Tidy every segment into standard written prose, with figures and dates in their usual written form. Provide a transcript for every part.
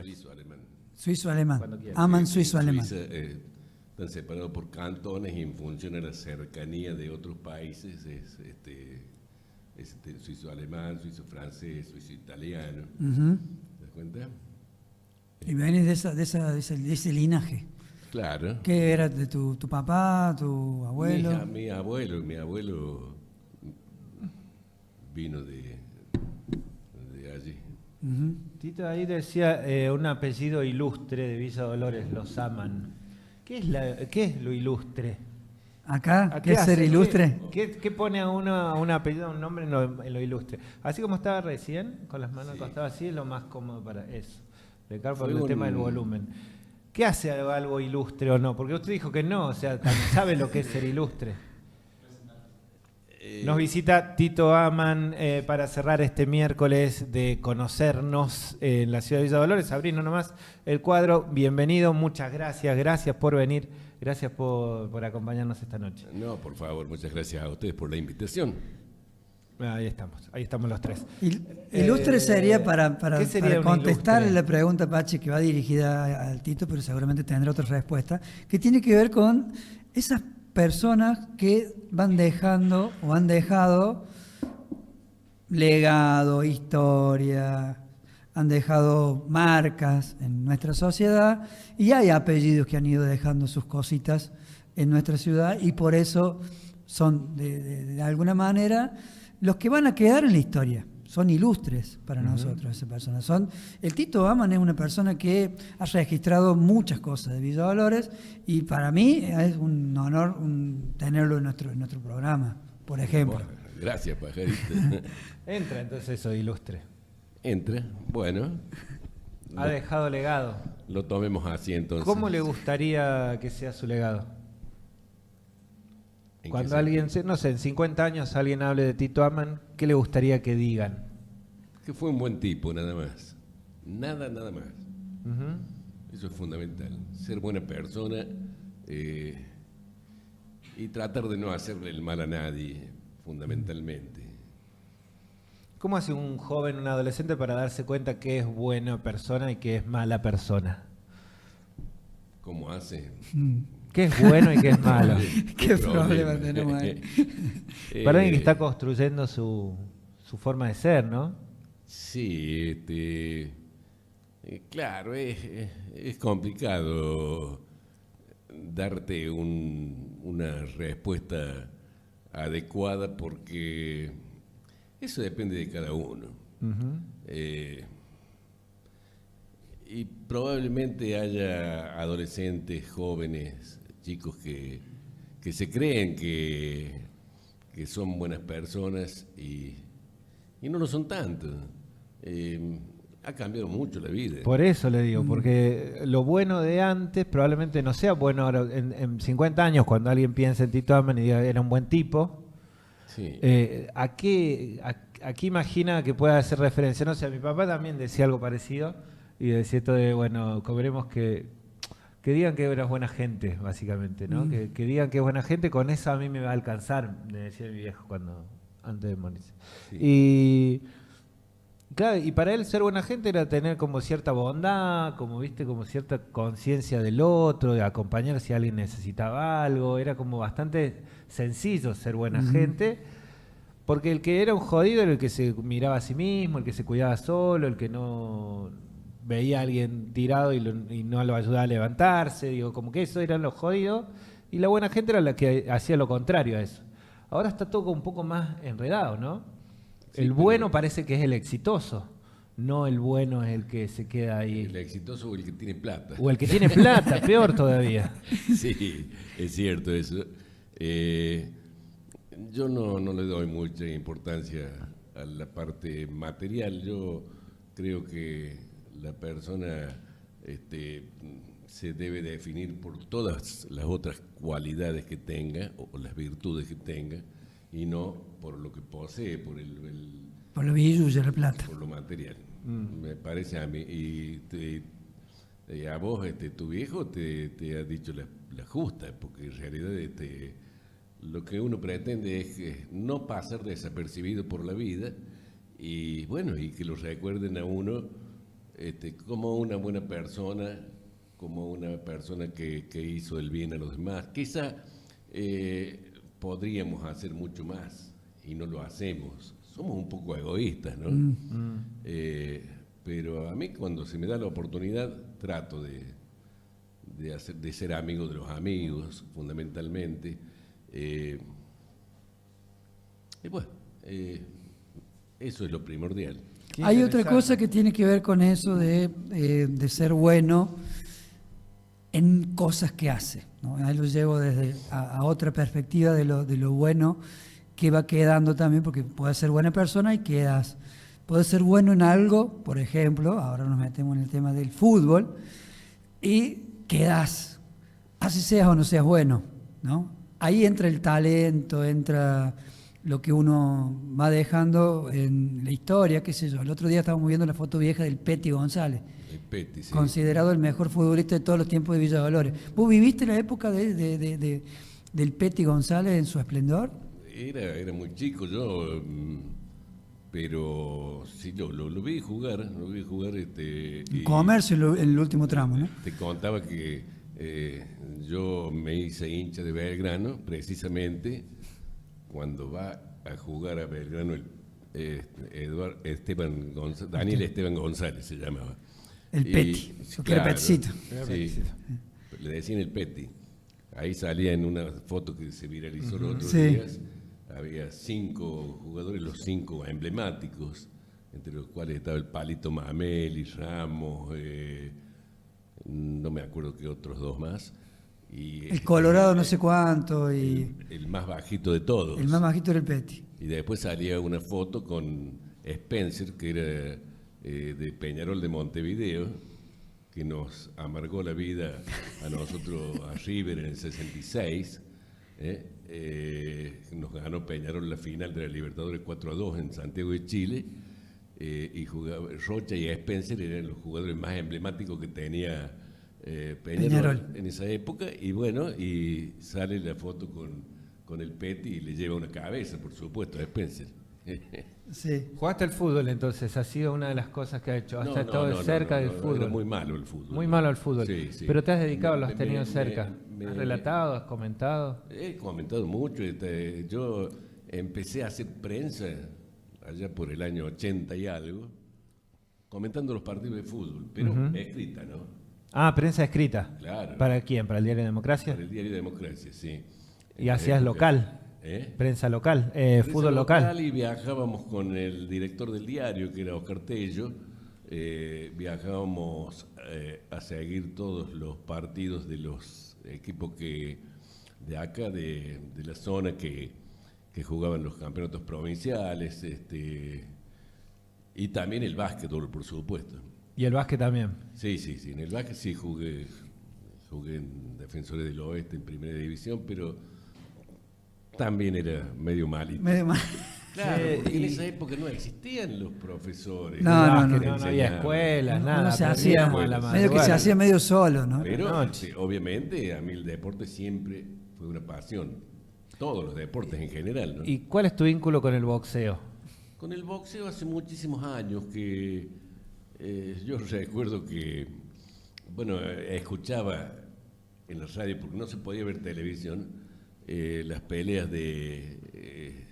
después. Suizo-alemán. Suizo-alemán. Cuando quieras. Aman suizo-alemán. Suiza, están separados por cantones y en función de la cercanía de otros países es suizo-alemán, suizo-francés, suizo-italiano. ¿Te das cuenta? Y venís de ese linaje. Claro. ¿Qué era de tu papá, tu abuelo? Mi abuelo vino de allí. Tito ahí decía un apellido ilustre de Villa Dolores, los aman. ¿Qué es lo ilustre? ¿Acá? ¿Qué es hace? ser ilustre? ¿Qué pone a un apellido, un nombre en lo ilustre? Así como estaba recién, con las manos al costado así, es lo más cómodo para eso. Ricardo, por el tema del volumen. ¿Qué hace algo ilustre o no? Porque usted dijo que no, o sea, sabe lo que es ser ilustre. Nos visita Tito Aman para cerrar este miércoles de conocernos en la ciudad de Villa Dolores. Abriendo nomás el cuadro. Bienvenido, muchas gracias. Gracias por venir. Gracias por acompañarnos esta noche. No, por favor, muchas gracias a ustedes por la invitación. Ahí estamos los tres. Ilustre sería para ¿qué sería contestar ilustre? la pregunta, Pachi, que va dirigida al Tito, pero seguramente tendrá otra respuesta, que tiene que ver con esas personas que van dejando o han dejado legado, historia, han dejado marcas en nuestra sociedad y hay apellidos que han ido dejando sus cositas en nuestra ciudad y por eso son de alguna manera los que van a quedar en la historia. Son ilustres para nosotros esas personas. El Tito Aman es una persona que ha registrado muchas cosas de Villa Dolores y para mí es un honor tenerlo en nuestro programa, por ejemplo. Bueno, gracias, pajarito. Entra entonces eso, ilustre. Entra, bueno. Ha dejado legado. Lo tomemos así entonces. ¿Cómo le gustaría que sea su legado? Cuando alguien, no sé, en 50 años alguien hable de Tito Aman, ¿qué le gustaría que digan? Que fue un buen tipo, nada más. Nada más. Eso es fundamental. Ser buena persona y tratar de no hacerle el mal a nadie, fundamentalmente. ¿Cómo hace un joven, un adolescente para darse cuenta que es buena persona y que es mala persona? ¿Cómo hace? ¿Qué es bueno y qué es malo? ¿Qué problema tenemos ahí? Para alguien que está construyendo su forma de ser, ¿no? Sí, claro, es complicado darte una respuesta adecuada porque eso depende de cada uno. Y probablemente haya adolescentes, jóvenes, chicos que se creen que son buenas personas y no lo son tanto. Ha cambiado mucho la vida. Por eso le digo, porque lo bueno de antes probablemente no sea bueno ahora. En 50 años, cuando alguien piensa en Tito Aman y diga era un buen tipo, Sí. ¿a qué imagina que pueda hacer referencia? No sé, mi papá también decía algo parecido y decía esto de, bueno, cobremos que digan que eras buena gente, básicamente, ¿no? Que digan que es buena gente, con eso a mí me va a alcanzar, me decía mi viejo antes de morirse. Sí. Y claro, y para él ser buena gente era tener como cierta bondad, como cierta conciencia del otro, de acompañar si alguien necesitaba algo, era como bastante sencillo ser buena gente, porque el que era un jodido era el que se miraba a sí mismo, el que se cuidaba solo, el que no veía a alguien tirado y no lo ayudaba a levantarse, digo, como que eso eran los jodidos, y la buena gente era la que hacía lo contrario a eso. Ahora está todo un poco más enredado, ¿no? Sí, el bueno parece que es el exitoso, no el bueno es el que se queda ahí. El exitoso o el que tiene plata. O el que tiene plata, peor todavía. Sí, es cierto eso. Yo no le doy mucha importancia a la parte material. Yo creo que la persona se debe definir por todas las otras cualidades que tenga o las virtudes que tenga y no por lo que posee, por Por lo billuyo, la plata. por lo material. Me parece a mí. Y a vos, tu viejo te ha dicho la justa, porque en realidad lo que uno pretende es no pasar desapercibido por la vida y bueno, y que lo recuerden a uno como una buena persona, como una persona que hizo el bien a los demás. Quizá podríamos hacer mucho más y no lo hacemos. Somos un poco egoístas, ¿no? Pero a mí, cuando se me da la oportunidad, trato de ser amigo de los amigos, fundamentalmente. Y bueno, eso es lo primordial. Qué Hay otra interesante. cosa que tiene que ver con eso de ser bueno en cosas que hace, ¿no? Ahí lo llevo desde a otra perspectiva de lo bueno que va quedando también, porque puedes ser buena persona y quedas. Puedes ser bueno en algo, por ejemplo, ahora nos metemos en el tema del fútbol, y quedas, así seas o no seas bueno, ¿no? Ahí entra el talento, entra lo que uno va dejando en la historia, qué sé yo. El otro día estábamos viendo la foto vieja del Peti González, El Peti, sí. considerado el mejor futbolista de todos los tiempos de Villa Dolores. ¿Vos viviste la época del Peti González en su esplendor? Era muy chico yo, pero sí, yo lo vi jugar, En y Comercio, en el último tramo, ¿no? te contaba que yo me hice hincha de Belgrano, precisamente cuando va a jugar a Belgrano Daniel Esteban González se llamaba. El Y, Peti, que era Peticito. Sí, le decían el Peti. Ahí salía en una foto que se viralizó los otros Sí. días. Había 5 jugadores, los 5 emblemáticos, entre los cuales estaba el Palito Mameli, Ramos, no me acuerdo qué otros 2 más. Y, El Colorado no sé cuánto, y el más bajito de todos. el más bajito era el Peti. Y después salía una foto con Spencer, que era de Peñarol de Montevideo, que nos amargó la vida a nosotros, a River en el 66. Nos ganó Peñarol la final de la Libertadores 4-2 en Santiago de Chile. Y jugaba, Rocha y Spencer eran los jugadores más emblemáticos que tenía Peñarol en esa época. Y bueno, y sale la foto con el Peti y le lleva una cabeza, por supuesto, a Spencer. Sí. ¿Jugaste al fútbol entonces? Ha sido una de las cosas que ha hecho. Has No, estado no, cerca no, del no, fútbol. era muy malo el fútbol. Muy malo al fútbol. Sí, sí. Pero te has dedicado, lo has Me- tenido me- cerca. me- ¿Has relatado, has comentado? He comentado mucho. Yo empecé a hacer prensa allá por el año 80 y algo, comentando los partidos de fútbol, pero escrita, ¿no? Ah, prensa escrita. Claro. ¿Para quién? ¿Para el Diario Democracia? Para el Diario Democracia, sí. Y hacías local. Prensa local, Prensa fútbol local. Y viajábamos con el director del diario, que era Oscar Tello. Viajábamos a seguir todos los partidos de los equipos de acá, de la zona, que jugaban los campeonatos provinciales, y también el básquetbol, por supuesto. Y el básquet también. Sí, en el básquet sí jugué en Defensores del Oeste, en Primera División, pero también era medio malito. Medio mal. Claro, Sí, porque en y- esa época no existían los profesores. No, Básquet, no. no había escuelas, Uno nada. se hacía, aprendíamos a la medio que se madrugada. hacía medio solo, ¿no? Pero noche. sí, obviamente a mí el deporte siempre fue una pasión. Todos los deportes en general, ¿no? ¿Y cuál es tu vínculo con el boxeo? Con el boxeo hace muchísimos años que yo recuerdo que, bueno, escuchaba en la radio, porque no se podía ver televisión, las peleas de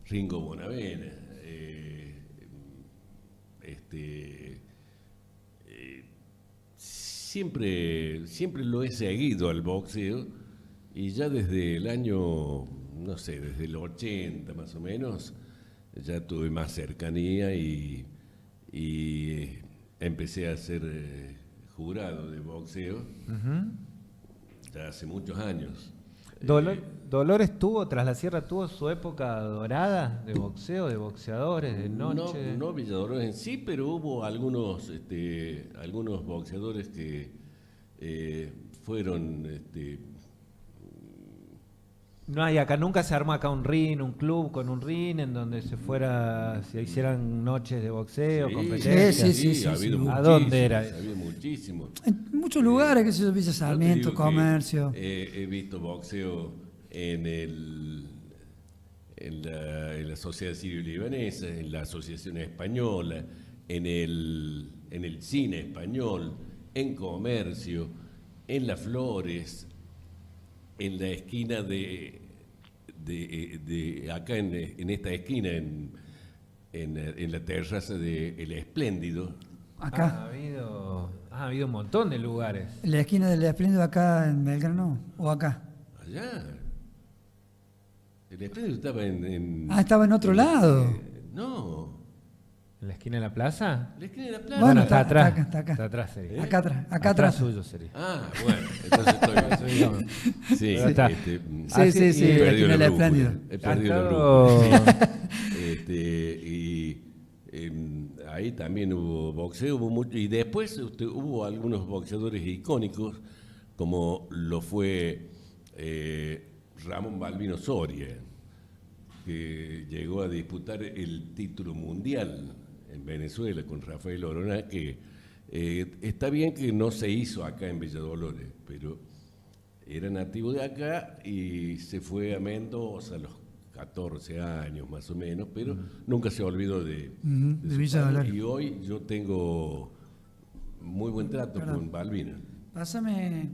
Ringo Bonavena, siempre lo he seguido al boxeo, y ya desde el año, no sé, desde el 80 más o menos, ya tuve más cercanía y empecé a ser jurado de boxeo ya hace muchos años. ¿Dolores tuvo, Tras la Sierra tuvo su época dorada de boxeo, de boxeadores, de noche? No Villadolores en sí, pero hubo algunos boxeadores que fueron... No hay acá, nunca se armó acá un ring, un club con un ring en donde se hicieran noches de boxeo, competencias. Sí, ha habido ¿A dónde era? Ha habido muchísimo. En muchos lugares, que se yo, Villa Yo te Sarmiento, digo que, Comercio. he visto boxeo en la Sociedad Sirio-Libanesa, en la Asociación Española, en el cine español, en Comercio, en Las Flores, en la esquina de acá en esta esquina, en la terraza de El Espléndido. Acá. Ha habido un montón de lugares. En la esquina del Espléndido acá en Belgrano, o acá. Allá. El Espléndido estaba en Estaba en otro lado. No. ¿En la esquina de la plaza? La esquina de la plaza. Bueno, está atrás. está acá. Está atrás sería. Acá atrás, acá Atrás atrás. suyo sería. Ah, bueno, entonces estoy. Sí, Pero está. Sí, he la perdido esquina la del brújula. Espléndido. He perdido la Estado- brújula. Ahí también hubo boxeo, hubo mucho, y después hubo algunos boxeadores icónicos, como lo fue Ramón Balbino Soria, que llegó a disputar el título mundial en Venezuela con Rafael Oroná, que está bien que no se hizo acá en Villa Dolores, pero era nativo de acá y se fue a Mendoza a los 14 años más o menos, pero nunca se olvidó de su Villa padre. Dolores. Y hoy yo tengo muy buen trato con Balbino. Pásame.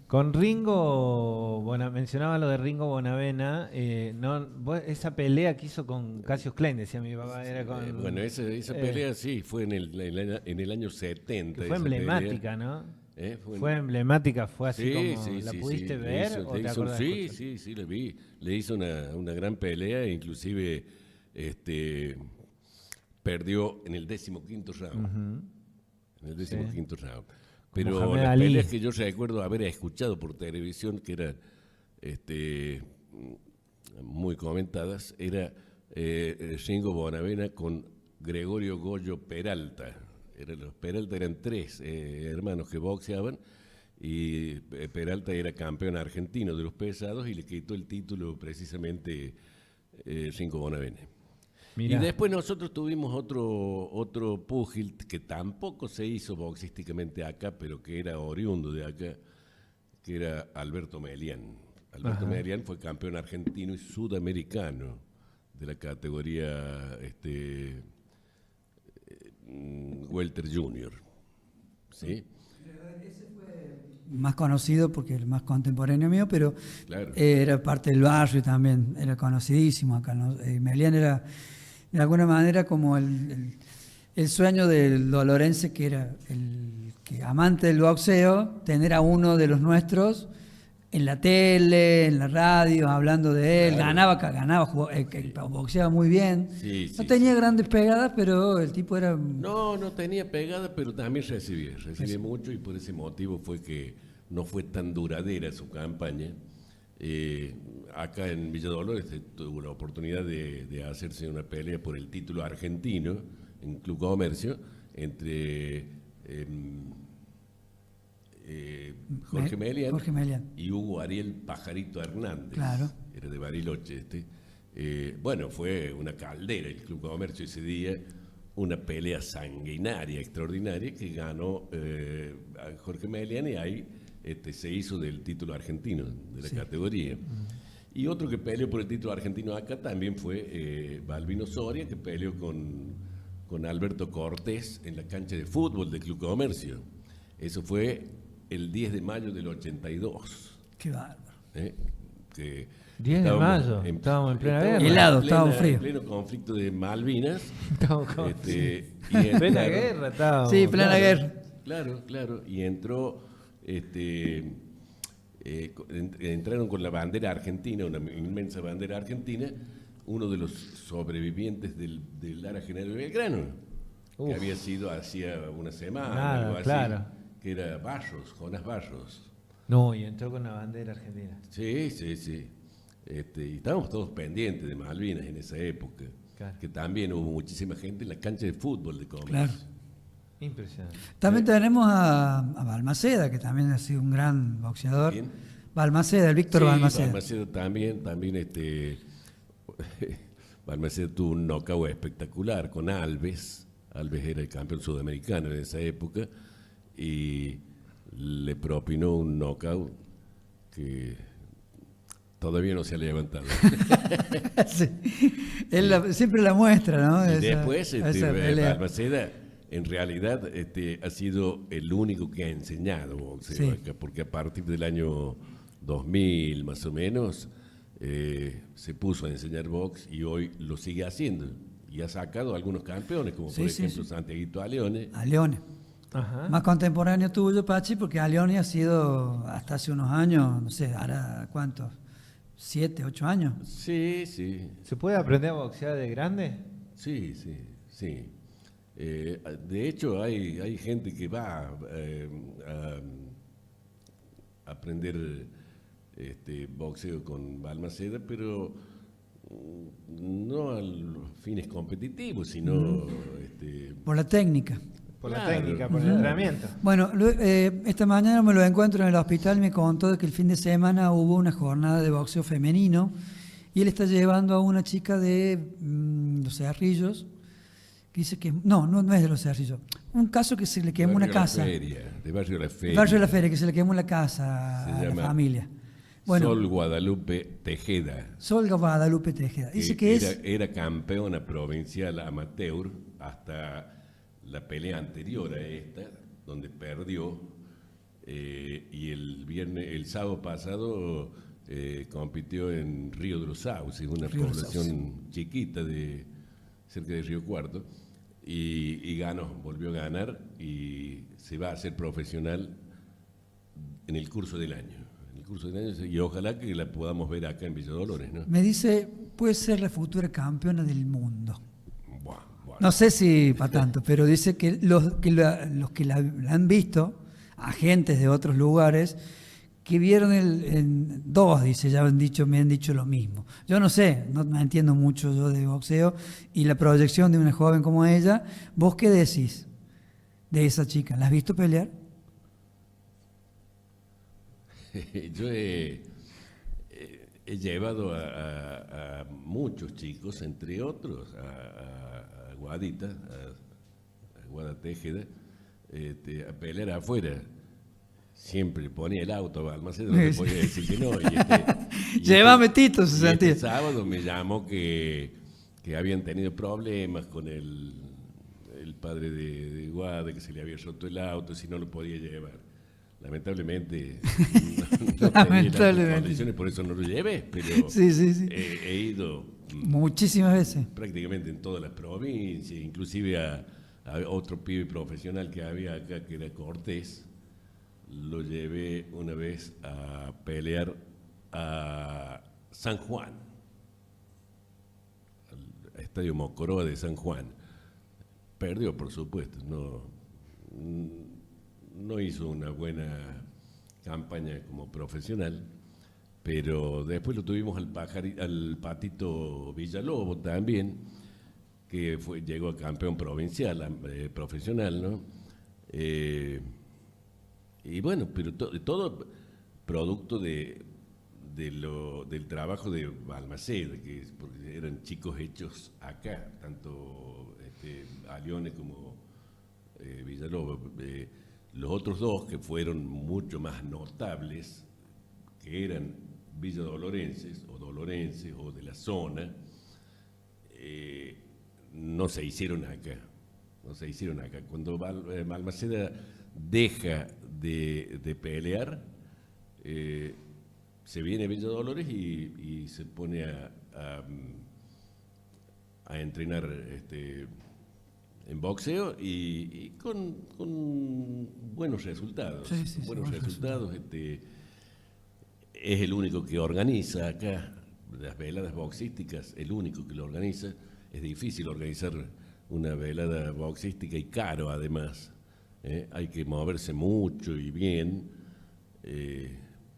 Con Ringo, mencionaba lo de Ringo Bonavena, esa pelea que hizo con Cassius Clay, decía mi papá, era con... Bueno, esa pelea sí, fue en el año 70. que fue esa emblemática, pelea. ¿no? Fue Fue emblemática, fue así Sí, como... sí, ¿La sí, pudiste sí. ver o te acordás de Sí, escuchar? sí, la vi. Le hizo una gran pelea, inclusive perdió en el 15º round. En el 15º round. Pero Mohamed las Ali. peleas que yo recuerdo haber escuchado por televisión, que eran muy comentadas, era Ringo Bonavena con Gregorio Goyo Peralta. Los Peralta eran tres hermanos que boxeaban, y Peralta era campeón argentino de los pesados y le quitó el título precisamente Ringo Bonavena. Mirá. Y después nosotros tuvimos otro púgil que tampoco se hizo boxísticamente acá, pero que era oriundo de acá, que era Alberto Melián. Alberto Melián fue campeón argentino y sudamericano de la categoría welter junior. ¿Sí? Más conocido porque es el más contemporáneo mío, pero Claro. era parte del barrio también, era conocidísimo acá, ¿no? Melián era de alguna manera como el sueño del dolorense, que era el que amante del boxeo, tener a uno de los nuestros en la tele, en la radio, hablando de él. Claro. Ganaba, boxeaba muy bien. Sí, No sí, tenía sí. grandes pegadas, pero el tipo era... No tenía pegada, pero también recibía mucho, y por ese motivo fue que no fue tan duradera su campaña. Acá en Villa Dolores tuvo la oportunidad de hacerse una pelea por el título argentino en Club Comercio entre Jorge Melián y Hugo Ariel Pajarito Hernández. Claro. Era de Bariloche bueno, fue una caldera el Club Comercio ese día, una pelea sanguinaria, extraordinaria, que ganó a Jorge Melián, y ahí se hizo del título argentino de la categoría. Y otro que peleó por el título argentino acá también fue Balbino Soria, que peleó con Alberto Cortés en la cancha de fútbol del Club Comercio. Eso fue el 10 de mayo del 82. Qué bárbaro. Que 10 de mayo, estábamos en plena guerra. Helado, estábamos fríos. En pleno conflicto de Malvinas. Estábamos con- y En plena entraron- guerra estábamos. Sí, plena claro. guerra. Claro, y entró, entraron con la bandera argentina, una inmensa bandera argentina, uno de los sobrevivientes del Lara General Belgrano, Uf. que había sido hacía una semana, Nada, algo así, claro. que era Barros, Jonas Barros. No, y entró con la bandera argentina. Sí. Y estábamos todos pendientes de Malvinas en esa época, Claro. que también hubo muchísima gente en la cancha de fútbol de Comercio. Claro. Impresionante. También tenemos a Balmaceda, que también ha sido un gran boxeador. ¿Quién? Balmaceda, el Víctor Sí, Balmaceda. Balmaceda también Balmaceda tuvo un knockout espectacular con Alves. Alves era el campeón sudamericano en esa época y le propinó un knockout que Todavía no se ha levantado. Sí. Siempre la muestra, ¿no? Y Esa- después, esa pelea. Balmaceda, en realidad, ha sido el único que ha enseñado boxeo Sí. acá, porque a partir del año 2000, más o menos, se puso a enseñar box y hoy lo sigue haciendo. Y ha sacado algunos campeones, como Sí, por sí, ejemplo sí. Santiaguito Aleone. A Leone. Ajá. Más contemporáneo tuyo, Pachi, porque Alioni ha sido hasta hace unos años, no sé, ahora cuántos, 7, 8 años. Sí, sí, ¿Se puede aprender a boxear de grande? sí, sí, sí. De hecho, hay gente que va a aprender boxeo con Balmaceda, pero no a los fines competitivos, sino Por la técnica. Por la Claro. técnica, por el entrenamiento. Bueno, esta mañana me lo encuentro en el hospital y me contó de que el fin de semana hubo una jornada de boxeo femenino y él está llevando a una chica de Los Cerrillos, que dice que no es de Los Cerrillos, un caso que se le quemó una casa, De Barrio La el Feria. barrio de la Feria, que se le quemó la casa Se a la llama familia. Bueno, Sol Guadalupe Tejeda. Sol Guadalupe Tejeda. Dice que era campeona provincial amateur hasta la pelea anterior a esta, donde perdió, y el sábado pasado compitió en Río de los Sauces, una Río de los población chiquita cerca de Río Cuarto, y ganó, volvió a ganar y se va a hacer profesional en el curso del año. Y ojalá que la podamos ver acá en Villa Dolores, ¿no? me dice, puede ser la futura campeona del mundo. Buah, buah. No sé si para tanto, pero dice que los que la han visto, agentes de otros lugares, que vieron dos, dice, ya me han dicho lo mismo. Yo no sé, no me entiendo mucho yo de boxeo y la proyección de una joven como ella. ¿Vos qué decís de esa chica? ¿La has visto pelear? Yo he llevado a muchos chicos, entre otros a Guadita, a Guada Tejeda, a pelear afuera. Siempre ponía el auto a Balmaceda, no te podía decir que no. Llévame, Tito, se y sentía. este sábado me llamó que habían tenido problemas con el padre de Guada, que se le había roto el auto, si no lo podía llevar. Lamentablemente no tenía las condiciones, por eso no lo llevé, pero Sí, sí, sí. he ido Muchísimas veces. prácticamente en todas las provincias, inclusive a otro pibe profesional que había acá, que era Cortés, lo llevé una vez a pelear a San Juan, al Estadio Mocoroa de San Juan. Perdió, por supuesto, no hizo una buena campaña como profesional, pero después lo tuvimos al Patito Villalobos también, que llegó a campeón provincial, profesional, ¿no? Y bueno, pero todo producto del trabajo de Balmaceda, porque eran chicos hechos acá, tanto Alione como Villalobos. Los otros dos, que fueron mucho más notables, que eran villadolorenses o de la zona, no se hicieron acá. Cuando Balmaceda deja de pelear, se viene a Villa Dolores y se pone a entrenar en boxeo y con buenos resultados. Sí, buenos resultados. Es el único que organiza acá las veladas boxísticas, el único que lo organiza. Es difícil organizar una velada boxística y caro además. Hay que moverse mucho y bien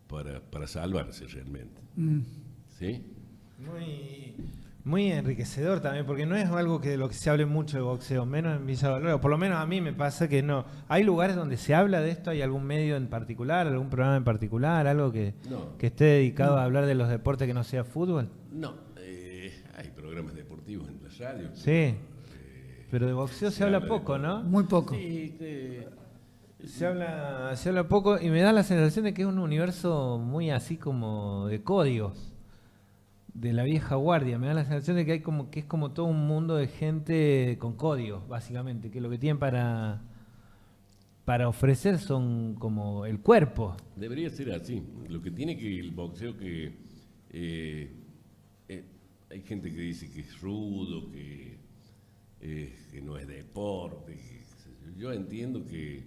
para salvarse realmente. ¿Sí? Muy enriquecedor también, porque no es algo de lo que se hable mucho de boxeo, menos en Villa Dolores, o por lo menos a mí me pasa que no. ¿Hay lugares donde se habla de esto? ¿Hay algún medio en particular, algún programa en particular, algo que esté dedicado a hablar de los deportes que no sea fútbol? No, hay programas deportivos en la radio. Sí, pero de boxeo se habla poco, ¿no? Muy poco. Sí, Se habla poco y me da la sensación de que es un universo muy así como de códigos. de la vieja guardia. Me da la sensación de que hay como que es como todo un mundo de gente con códigos, básicamente, que lo que tienen para ofrecer son como el cuerpo. Debería ser así. Lo que tiene que el boxeo eh, hay gente que dice que es rudo, que no es deporte. Yo entiendo que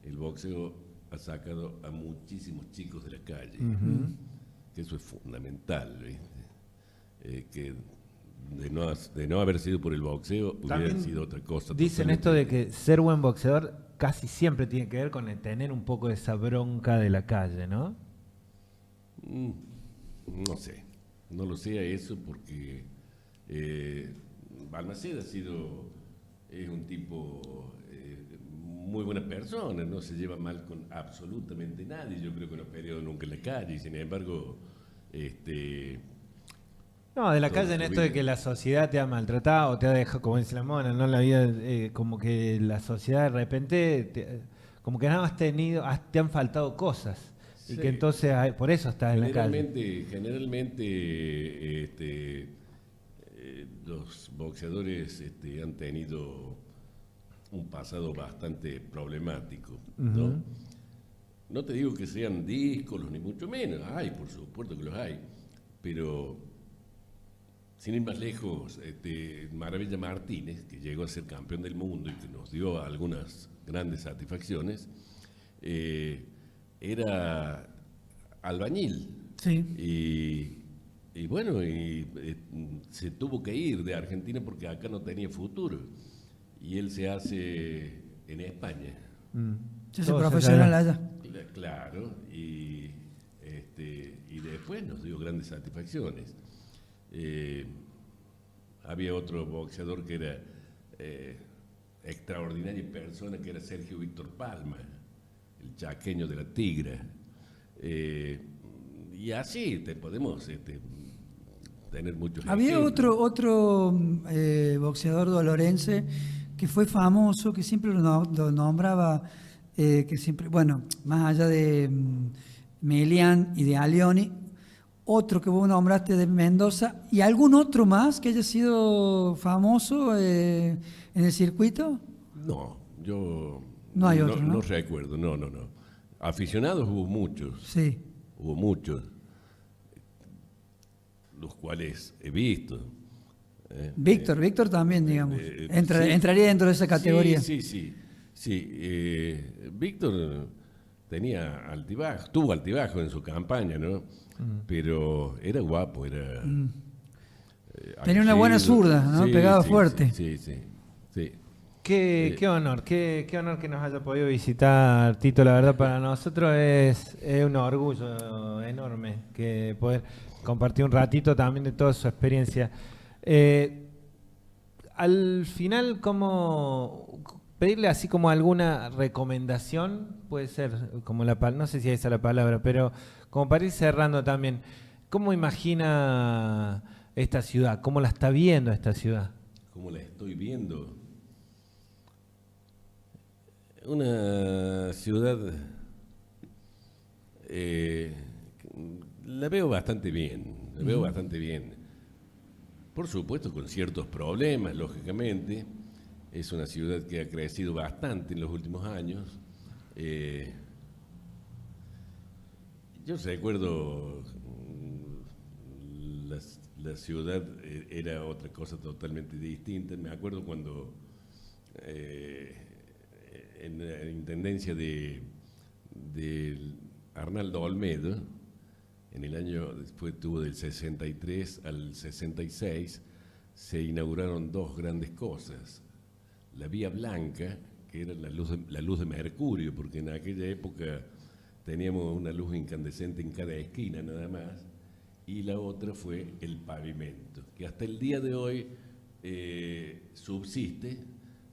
el boxeo ha sacado a muchísimos chicos de la calle, que eso es fundamental, ¿viste? Que de no haber sido por el boxeo hubiera También sido otra cosa. dicen esto de que ser buen boxeador casi siempre tiene que ver con el tener un poco de esa bronca de la calle, ¿no? No sé, no lo sé a eso porque Balmaceda es un tipo muy buena persona, no se lleva mal con absolutamente nadie, yo creo que no ha peleado nunca en la calle, y sin embargo, No, de la toda calle en su esto de vida. que la sociedad te ha maltratado, te ha dejado, como dice la mona, ¿no? La vida, como que la sociedad de repente, como que nada más te han faltado cosas. Y Sí. que entonces, por eso estás en la calle. Generalmente, los boxeadores han tenido un pasado bastante problemático, ¿no? Ujú. No te digo que sean díscolos, ni mucho menos, hay, por supuesto que los hay, pero sin ir más lejos, Maravilla Martínez, que llegó a ser campeón del mundo y que nos dio algunas grandes satisfacciones, era albañil. Sí. Y bueno, se tuvo que ir de Argentina porque acá no tenía futuro. Y él se hace en España. Mm. Se hace Todo se profesional sabe. allá. Claro, y después nos dio grandes satisfacciones. Había otro boxeador que era extraordinaria persona, que era Sergio Víctor Palma, el chaqueño de la Tigra. Y así podemos tener muchos Había ejemplos. otro boxeador dolorense que fue famoso, que siempre lo nombraba, que siempre, bueno, más allá de Melián y de Alioni, otro que vos nombraste de Mendoza, y algún otro más que haya sido famoso en el circuito. No, yo No hay otro, ¿no? no recuerdo, no. Aficionados Sí. hubo muchos, los cuales he visto. Víctor también, digamos, Sí, entraría dentro de esa categoría. Sí. Víctor tuvo altibajo en su campaña, ¿no? Pero era guapo, era Tenía una buena aguerrido. zurda, ¿no? Pegaba fuerte. Sí. Qué honor, qué honor que nos haya podido visitar, Tito. La verdad, para nosotros es un orgullo enorme que poder compartir un ratito también de toda su experiencia. Al final, ¿cómo pedirle así como alguna recomendación? Puede ser como no sé si esa es la palabra, pero como para ir cerrando también, ¿cómo imagina esta ciudad? ¿Cómo la está viendo esta ciudad? Como la estoy viendo. Una ciudad la veo bastante bien, Por supuesto, con ciertos problemas, lógicamente. Es una ciudad que ha crecido bastante en los últimos años. Yo recuerdo, la ciudad era otra cosa totalmente distinta. Me acuerdo cuando en la intendencia de Arnaldo Olmedo, en el año, después tuvo del 63 al 66, se inauguraron dos grandes cosas. La Vía Blanca, que era la luz de mercurio, porque en aquella época teníamos una luz incandescente en cada esquina nada más, y la otra fue el pavimento, que hasta el día de hoy subsiste.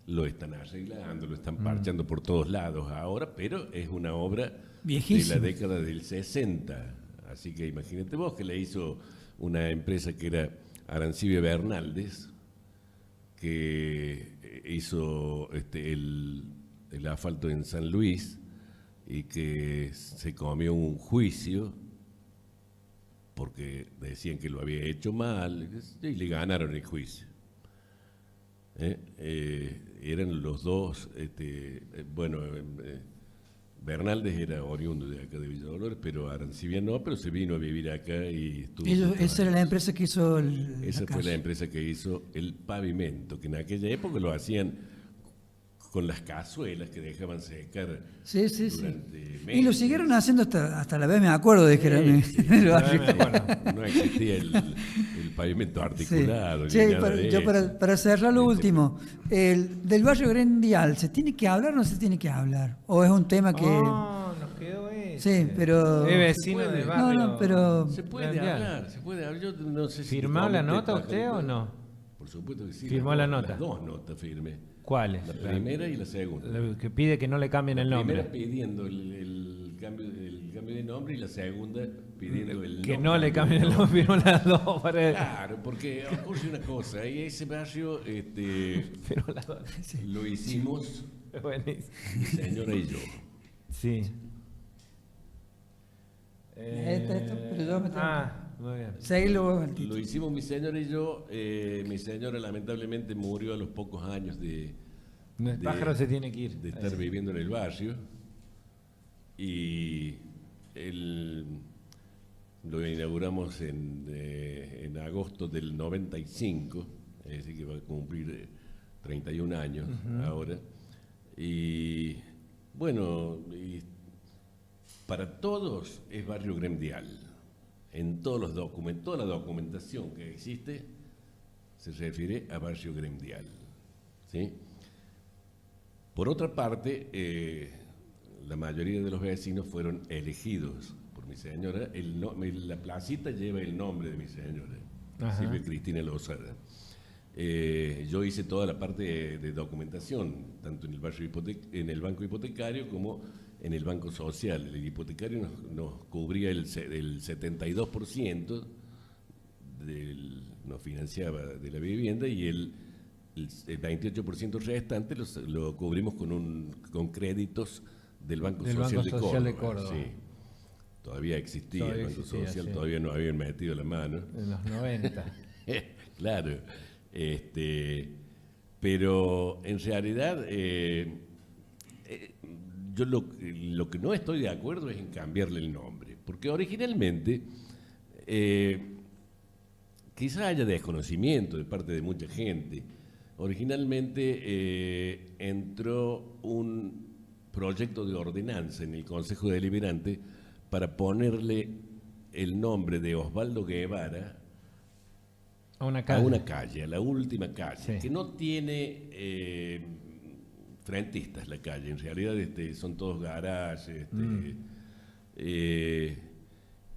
Lo están arreglando, lo están parchando por todos lados ahora, pero es una obra Viejísima. de la década del 60. Así que imagínate vos que le hizo una empresa que era Arancibia Bernaldez, que hizo el asfalto en San Luis y que se comió un juicio porque decían que lo había hecho mal, y le ganaron el juicio. Eran los dos, Bernaldez era oriundo de acá de Villa Dolores, pero Arancibia no, pero se vino a vivir acá y estuvo. Esa era la empresa que hizo Esa fue la empresa que hizo el pavimento, que en aquella época lo hacían con las cazuelas que dejaban secar durante meses. Y lo siguieron haciendo hasta la vez, me acuerdo de que era no existía el pavimento articulado. Para cerrar lo último, del barrio Grendial, ¿se tiene que hablar o no se tiene que hablar? ¿O es un tema que...? No, nos quedó ese. Sí, pero... Es vecino del barrio. No, pero... Se puede hablar. Yo no sé si ¿Firmó la nota usted o no? Por supuesto que sí. ¿Firmó la nota? Las dos notas firmé. ¿Cuáles? La primera y la segunda. Que pide que no le cambien el nombre. La primera pidiendo el cambio de nombre y la segunda pidiendo el que nombre. no le cambien el nombre, firmó las dos. Claro, porque ocurre una cosa, y ese barrio lo hicimos mi señora y yo. Sí. Muy bien. Seguilo, lo hicimos mi señora y yo. Mi señora lamentablemente murió a los pocos años el pájaro se tiene que ir. De estar viviendo en el barrio. Y lo inauguramos en agosto del 95, es decir que va a cumplir 31 años ahora. Y bueno, para todos es barrio gremial. En todos los documentos, toda la documentación que existe se refiere a barrio gremial, ¿sí? Por otra parte, la mayoría de los vecinos fueron elegidos por mi señora. La placita lleva el nombre de mi señora, Silvia Cristina Lozada. Yo hice toda la parte de documentación, tanto en el barrio en el banco hipotecario como en el Banco Social. El hipotecario nos cubría el 72%, nos financiaba de la vivienda, y el 28% restante lo cubrimos con créditos del Banco Social de Córdoba. Sí. Todavía existía el Banco Social, sí. Todavía no habían metido la mano. En los 90. Claro. Pero en realidad... yo lo que no estoy de acuerdo es en cambiarle el nombre, porque originalmente quizás haya desconocimiento de parte de mucha gente. Originalmente entró un proyecto de ordenanza en el Consejo Deliberante para ponerle el nombre de Osvaldo Guevara a una calle, a la última calle, que no tiene... frentistas la calle, en realidad son todos garajes.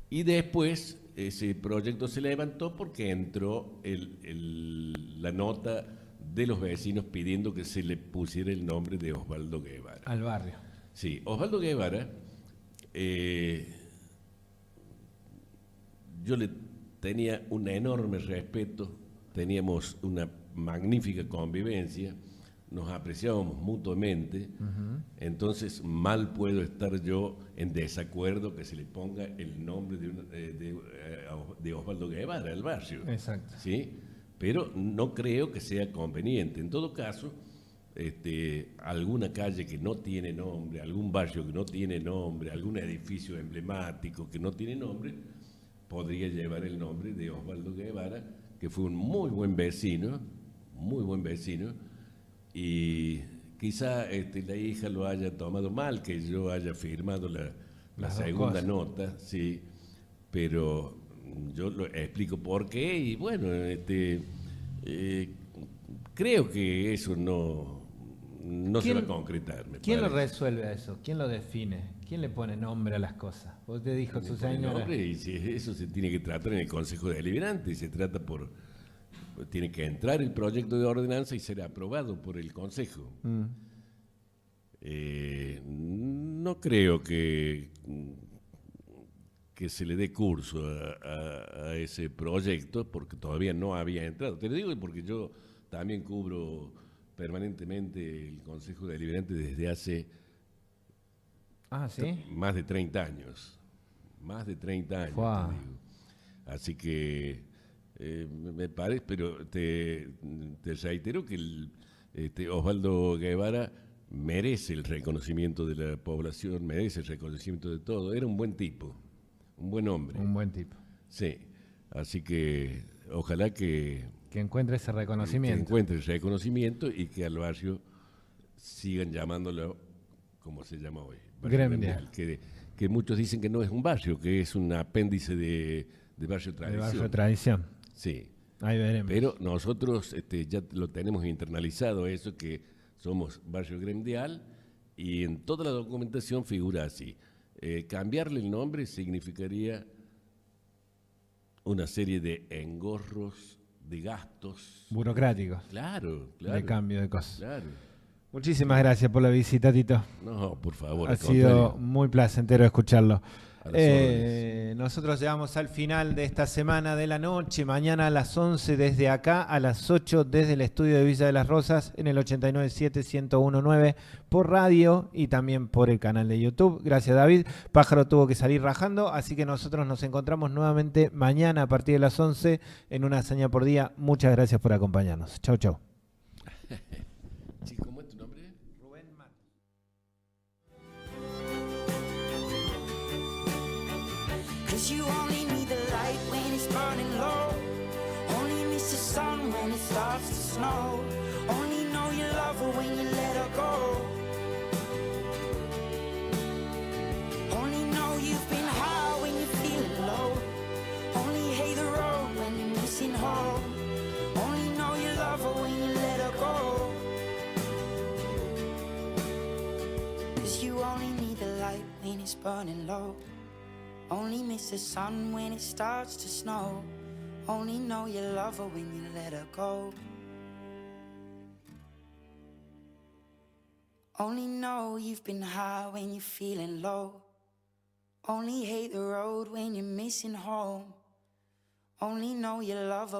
Y después ese proyecto se levantó porque entró la nota de los vecinos pidiendo que se le pusiera el nombre de Osvaldo Guevara. Al barrio. Sí, Osvaldo Guevara, yo le tenía un enorme respeto, teníamos una magnífica convivencia, nos apreciábamos mutuamente, entonces mal puedo estar yo en desacuerdo que se le ponga el nombre de Osvaldo Guevara al barrio. Exacto. ¿Sí? Pero no creo que sea conveniente. En todo caso, alguna calle que no tiene nombre, algún barrio que no tiene nombre, algún edificio emblemático que no tiene nombre, podría llevar el nombre de Osvaldo Guevara, que fue un muy buen vecino, y quizá la hija lo haya tomado mal, que yo haya firmado la segunda nota, sí, pero yo lo explico por qué, y bueno, creo que eso no se va a concretar. ¿Quién lo resuelve eso? ¿Quién lo define? ¿Quién le pone nombre a las cosas? Vos te dijo su señora. Y eso se tiene que tratar en el Consejo Deliberante, y se trata tiene que entrar el proyecto de ordenanza y ser aprobado por el Consejo. No creo que se le dé curso a ese proyecto, porque todavía no había entrado. Te lo digo porque yo también cubro permanentemente el Consejo Deliberante desde hace más de 30 años. Más de 30 años, te digo. Así que me parece, pero te reitero que Osvaldo Guevara merece el reconocimiento de la población, merece el reconocimiento de todo. Era un buen tipo, un buen hombre. Un buen tipo. Sí, así que ojalá que encuentre ese reconocimiento. Que encuentre el reconocimiento y que al barrio sigan llamándolo como se llama hoy. Gremial. Que muchos dicen que no es un barrio, que es un apéndice de Barrio Tradición. De Barrio Tradición. Sí. Ahí veremos. Pero nosotros ya lo tenemos internalizado eso, que somos barrio gremial, y en toda la documentación figura así. Cambiarle el nombre significaría una serie de engorros, de gastos. Burocráticos. Claro. De cambio de cosas. Claro. Muchísimas gracias por la visita, Tito. No, por favor. Ha sido muy placentero escucharlo. A las órdenes. Nosotros llegamos al final de esta semana de la noche. Mañana a las 11 desde acá, a las 8 desde el estudio de Villa de las Rosas en el 89.7-101.9 por radio y también por el canal de YouTube. Gracias, David. Pájaro tuvo que salir rajando, así que nosotros nos encontramos nuevamente mañana a partir de las 11 en Una Hazaña por Día. Muchas gracias por acompañarnos. Chau, chau. Chico, ¿cómo es tu nombre? Rubén Matos. Cause you only need the light when it's burning low. Only miss the sun when it starts to snow. Only know you love her when you let her go. Only know you've been high when you're feeling low. Only hate the road when you're missing home. Only know you love her when you let her go. Cause you only need the light when it's burning low. Only miss the sun when it starts to snow. Only know you love her when you let her go. Only know you've been high when you're feeling low. Only hate the road when you're missing home. Only know you love her.